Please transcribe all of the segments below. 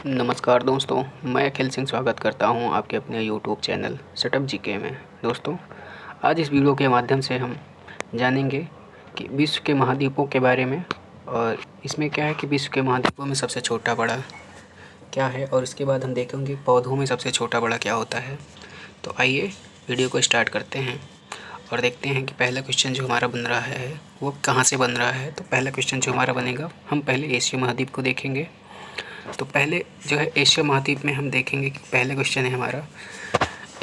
नमस्कार दोस्तों, मैं अखिल सिंह स्वागत करता हूं आपके अपने यूट्यूब चैनल सेटअप जीके में। दोस्तों, आज इस वीडियो के माध्यम से हम जानेंगे कि विश्व के महाद्वीपों के बारे में। और इसमें क्या है कि विश्व के महाद्वीपों में सबसे छोटा बड़ा क्या है, और इसके बाद हम देखेंगे पौधों में सबसे छोटा बड़ा क्या होता है। तो आइए वीडियो को स्टार्ट करते हैं और देखते हैं कि पहला क्वेश्चन जो हमारा बन रहा है वो कहाँ से बन रहा है। तो पहला क्वेश्चन जो हमारा बनेगा, हम पहले एशिया महाद्वीप को देखेंगे। तो पहले जो है एशिया महाद्वीप में हम देखेंगे कि पहला क्वेश्चन है हमारा,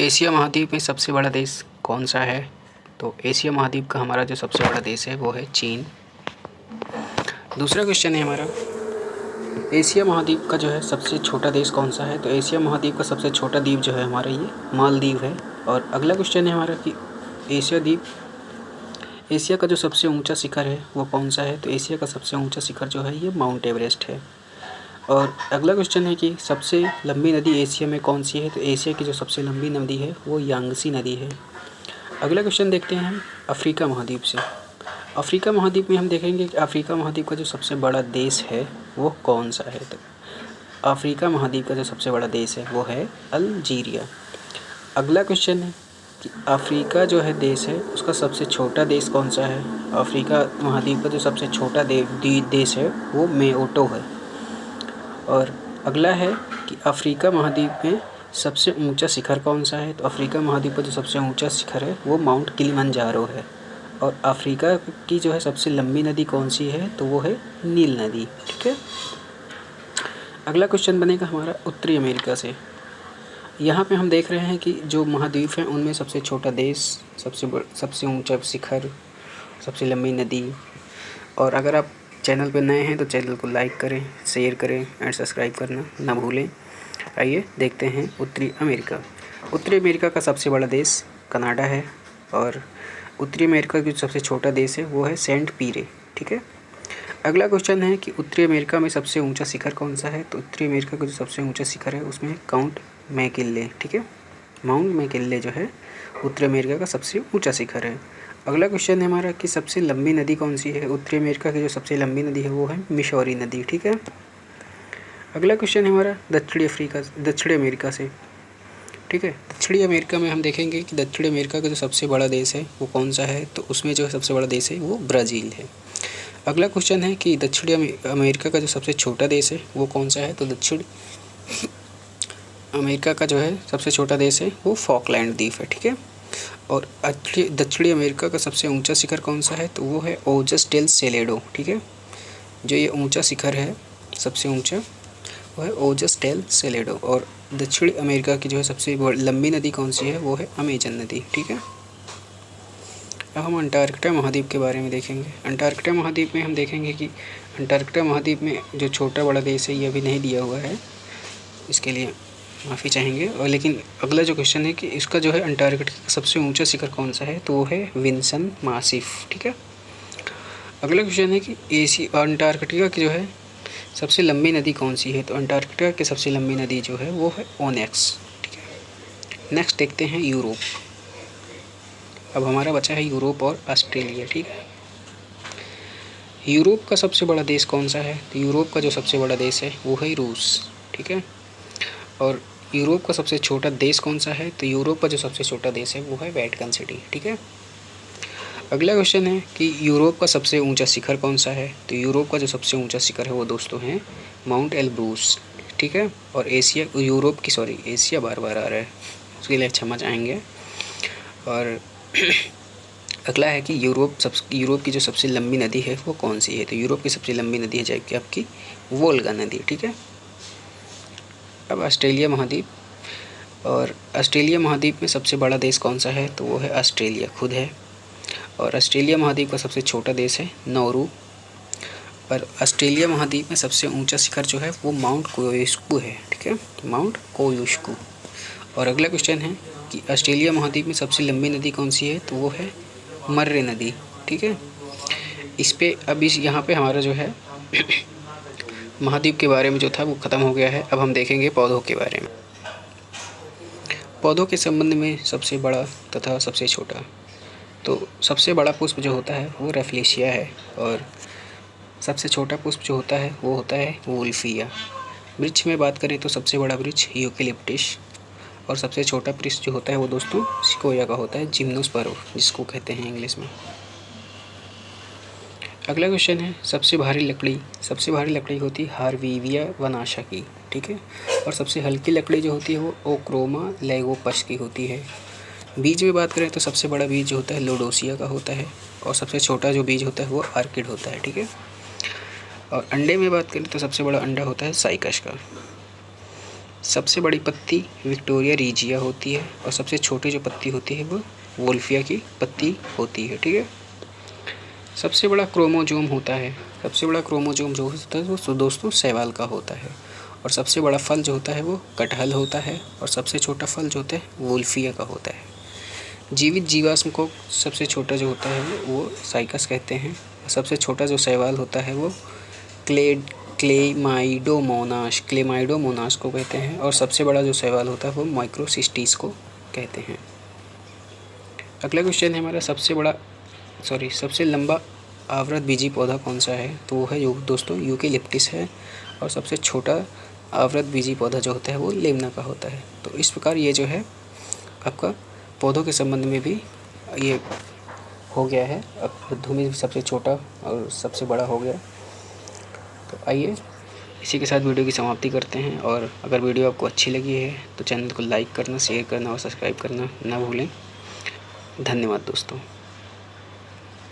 एशिया महाद्वीप में सबसे बड़ा देश कौन सा है। तो एशिया महाद्वीप का हमारा जो सबसे बड़ा देश है वो है चीन। दूसरा क्वेश्चन है हमारा, एशिया महाद्वीप का जो है सबसे छोटा देश कौन सा है। तो एशिया महाद्वीप का सबसे छोटा द्वीप जो है हमारा ये मालदीव है। और अगला क्वेश्चन है हमारा कि एशिया का जो सबसे ऊंचा शिखर है वो कौन सा है। तो एशिया का सबसे ऊंचा शिखर जो है ये माउंट एवरेस्ट है। और अगला क्वेश्चन है कि सबसे लंबी नदी एशिया में कौन सी है। तो एशिया की जो सबसे लंबी नदी है वो यांगसी नदी है। अगला क्वेश्चन देखते हैं हम अफ्रीका महाद्वीप से। अफ्रीका महाद्वीप में हम देखेंगे कि अफ्रीका महाद्वीप का जो सबसे बड़ा देश है वो कौन सा है। तो अफ्रीका महाद्वीप का जो सबसे बड़ा देश है वो है अल्जीरिया। अगला क्वेश्चन है कि अफ्रीका जो है देश है उसका सबसे छोटा देश कौन सा है। अफ्रीका महाद्वीप का जो सबसे छोटा देश है वो मेओटो है। और अगला है कि अफ्रीका महाद्वीप में सबसे ऊंचा शिखर कौन सा है। तो अफ्रीका महाद्वीप का जो सबसे ऊंचा शिखर है वो माउंट किलिमंजारो है। और अफ्रीका की जो है सबसे लंबी नदी कौन सी है। तो वो है नील नदी। ठीक है। अगला क्वेश्चन बनेगा हमारा उत्तरी अमेरिका से। यहाँ पे हम देख रहे हैं कि जो महाद्वीप हैं उनमें सबसे छोटा देश, सबसे ऊंचा शिखर, सबसे लंबी नदी। और अगर आप चैनल पर नए हैं तो चैनल को लाइक करें, शेयर करें एंड सब्सक्राइब करना ना भूलें। आइए देखते हैं उत्तरी अमेरिका। उत्तरी अमेरिका का सबसे बड़ा देश कनाडा है। और उत्तरी अमेरिका का जो सबसे छोटा देश है वो है सेंट पीरे। ठीक है। अगला क्वेश्चन है कि उत्तरी अमेरिका में सबसे ऊंचा शिखर कौन सा है। तो उत्तरी अमेरिका का जो सबसे ऊंचा शिखर है उसमें काउंट मैकिन्ले। ठीक है, माउंट मैकिन्ले जो है उत्तरी अमेरिका का सबसे ऊंचा शिखर है। अगला क्वेश्चन है हमारा कि सबसे लंबी नदी कौन सी है। उत्तरी अमेरिका की जो सबसे लंबी नदी है वो है मिसौरी नदी। ठीक है। अगला क्वेश्चन है हमारा दक्षिणी अमेरिका से। ठीक है। दक्षिणी अमेरिका में हम देखेंगे कि दक्षिणी अमेरिका का जो सबसे बड़ा देश है वो कौन सा है। तो उसमें जो सबसे बड़ा देश है वो ब्राज़ील है। अगला क्वेश्चन है कि दक्षिणी अमेरिका का जो सबसे छोटा देश है वो कौन सा है। तो दक्षिण अमेरिका का जो है सबसे छोटा देश है वो फॉकलैंड द्वीप है। ठीक है। और दक्षिणी अमेरिका का सबसे ऊंचा शिखर कौन सा है। तो वो है ओजस डेल सेलेडो। ठीक है। जो ये ऊंचा शिखर है सबसे ऊंचा वो है ओजस डेल सेलेडो। और दक्षिणी अमेरिका की जो है सबसे लंबी नदी कौन सी है वो है अमेजन नदी। ठीक है। अब हम अंटार्कटिका महाद्वीप के बारे में देखेंगे। अंटार्कटिका महाद्वीप में हम देखेंगे कि अंटार्कटिका महाद्वीप में जो छोटा बड़ा देश है ये अभी नहीं दिया हुआ है, इसके लिए माफ़ी चाहेंगे। और लेकिन अगला जो क्वेश्चन है कि इसका जो है अंटार्कटिका का सबसे ऊंचा शिखर कौन सा है। तो वो है विल्सन मासिफ। ठीक है। अगला क्वेश्चन है कि अंटार्कटिका की जो है सबसे लंबी नदी कौन सी है। तो अंटार्कटिका की सबसे लंबी नदी जो है वो है ओनेक्स। ठीक है। नेक्स्ट देखते हैं यूरोप। अब हमारा बचा है यूरोप और ऑस्ट्रेलिया। ठीक है। यूरोप का सबसे बड़ा देश कौन सा है। तो यूरोप का जो सबसे बड़ा देश है वो है रूस। ठीक है। और यूरोप का सबसे छोटा देश कौन सा है। तो यूरोप का जो सबसे छोटा देश है वो है वेटिकन सिटी। ठीक है। अगला क्वेश्चन है कि यूरोप का सबसे ऊंचा शिखर कौन सा है। तो यूरोप का जो सबसे ऊंचा शिखर है वो दोस्तों है माउंट एल्ब्रूस। ठीक है। और एशिया बार बार आ रहा है, उसके लिए क्षमा चाहेंगे। और अगला है कि यूरोप की जो सबसे लंबी नदी है वो कौन सी है। तो यूरोप की सबसे लंबी नदी है जाएगी आपकी वोल्गा नदी। ठीक है। अब ऑस्ट्रेलिया महाद्वीप। और ऑस्ट्रेलिया महाद्वीप में सबसे बड़ा देश कौन सा है। तो वो है ऑस्ट्रेलिया खुद है। और ऑस्ट्रेलिया महाद्वीप का सबसे छोटा देश है नौरू। और ऑस्ट्रेलिया महाद्वीप में सबसे ऊंचा शिखर जो है वो माउंट कोयुस्कू है। ठीक है, माउंट कोयुस्कू। और अगला क्वेश्चन है कि ऑस्ट्रेलिया महाद्वीप में सबसे लंबी नदी कौन सी है। तो वो है मर्रे नदी। ठीक है। इस पे अब यहाँ पे हमारा जो है महाद्वीप के बारे में जो था वो ख़त्म हो गया है। अब हम देखेंगे पौधों के बारे में। पौधों के संबंध में सबसे बड़ा तथा सबसे छोटा। तो सबसे बड़ा पुष्प जो होता है वो रेफ्लेशिया है। और सबसे छोटा पुष्प जो होता है वो होता है वुल्फिया। वृक्ष में बात करें तो सबसे बड़ा वृक्ष यूकेलिप्टस और सबसे छोटा वृक्ष जो होता है वो दोस्तों सिकोया का होता है, जिम्नोस्पर्म जिसको कहते हैं इंग्लिश में। अगला क्वेश्चन है सबसे भारी लकड़ी होती है हार्विविया वनाशा की, ठीक है। और सबसे हल्की लकड़ी जो होती है वो ओक्रोमा लेगोपस की होती है। बीज में बात करें तो सबसे बड़ा बीज जो होता है लोडोसिया का होता है और सबसे छोटा जो बीज होता है वो आर्किड होता है, ठीक है। और अंडे में बात करें तो सबसे बड़ा अंडा होता है साइकस का। सबसे बड़ी पत्ती विक्टोरिया रीजिया होती है और सबसे छोटी जो पत्ती होती है वो वोल्फिया की पत्ती होती है, ठीक है। सबसे बड़ा क्रोमोजोम जो होता है वो दोस्तों शैवाल का होता है। और सबसे बड़ा फल जो होता है वो कटहल होता है और सबसे छोटा फल जो होता है वोल्फिया का होता है। जीवित जीवाश्म को सबसे छोटा जो होता है वो साइकस कहते हैं। सबसे छोटा जो शैवाल होता है वो क्लेमाइडोमोनास को कहते हैं और सबसे बड़ा जो शैवाल होता है वो माइक्रोसिस्टिस को कहते हैं। अगला क्वेश्चन है हमारा सबसे लंबा आवृतबीजी पौधा कौन सा है, तो वो है दोस्तों यूकेलिप्टस है। और सबसे छोटा आवृतबीजी पौधा जो होता है वो लेमना का होता है। तो इस प्रकार ये जो है आपका पौधों के संबंध में भी ये हो गया है। अब बुद्धू में सबसे छोटा और सबसे बड़ा हो गया। तो आइए इसी के साथ वीडियो की समाप्ति करते हैं। और अगर वीडियो आपको अच्छी लगी है तो चैनल को लाइक करना, शेयर करना और सब्सक्राइब करना ना भूलें। धन्यवाद दोस्तों।